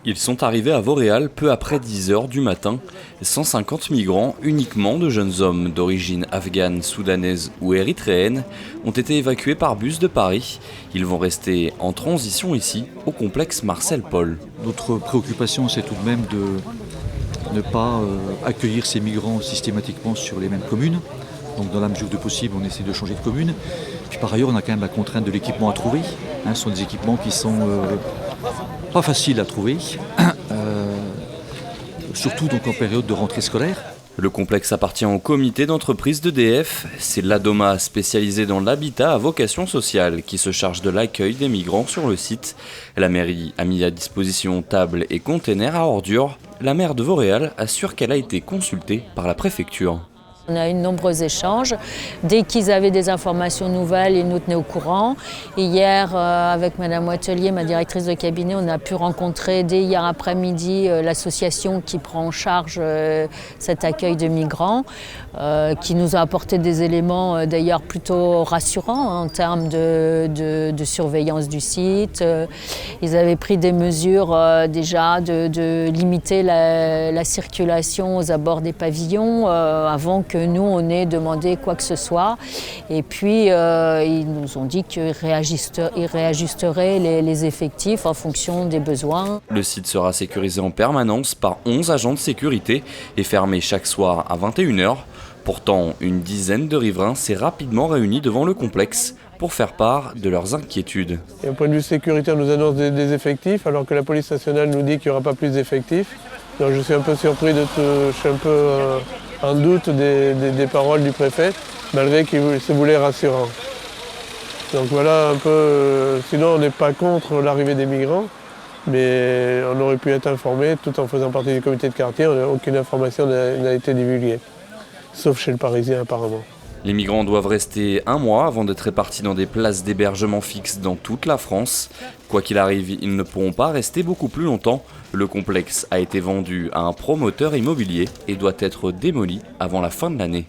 Ils sont arrivés à Vauréal peu après 10 h du matin. 150 migrants, uniquement de jeunes hommes d'origine afghane, soudanaise ou érythréenne, ont été évacués par bus de Paris. Ils vont rester en transition ici, au complexe Marcel Paul. Notre préoccupation, c'est tout de même de ne pas accueillir ces migrants systématiquement sur les mêmes communes. Donc dans la mesure du possible, on essaie de changer de commune. Puis par ailleurs, on a quand même la contrainte de l'équipement à trouver. Ce sont des équipements qui sont pas faciles à trouver, surtout donc en période de rentrée scolaire. Le complexe appartient au comité d'entreprise d'EDF. C'est l'ADOMA spécialisé dans l'habitat à vocation sociale qui se charge de l'accueil des migrants sur le site. La mairie a mis à disposition tables et containers à ordures. La maire de Vauréal assure qu'elle a été consultée par la préfecture. On a eu de nombreux échanges. Dès qu'ils avaient des informations nouvelles, ils nous tenaient au courant. Et hier, avec Madame Watelier, ma directrice de cabinet, on a pu rencontrer dès hier après-midi l'association qui prend en charge cet accueil de migrants, qui nous a apporté des éléments d'ailleurs plutôt rassurants en termes de surveillance du site. Ils avaient pris des mesures déjà de limiter la circulation aux abords des pavillons avant que nous, on ait demandé quoi que ce soit. Et puis, ils nous ont dit qu'ils réajusteraient les effectifs en fonction des besoins. Le site sera sécurisé en permanence par 11 agents de sécurité et fermé chaque soir à 21 h. Pourtant, une dizaine de riverains s'est rapidement réunis devant le complexe pour faire part de leurs inquiétudes. Et au point de vue sécuritaire, nous annonce des effectifs, alors que la police nationale nous dit qu'il n'y aura pas plus d'effectifs. Donc je suis un peu surpris, je suis un peu en doute des paroles du préfet, malgré qu'il se voulait rassurant. Donc voilà un peu, sinon on n'est pas contre l'arrivée des migrants, mais on aurait pu être informé tout en faisant partie du comité de quartier, aucune information n'a été divulguée, sauf chez le Parisien apparemment. Les migrants doivent rester 1 mois avant d'être répartis dans des places d'hébergement fixes dans toute la France. Quoi qu'il arrive, ils ne pourront pas rester beaucoup plus longtemps. Le complexe a été vendu à un promoteur immobilier et doit être démoli avant la fin de l'année.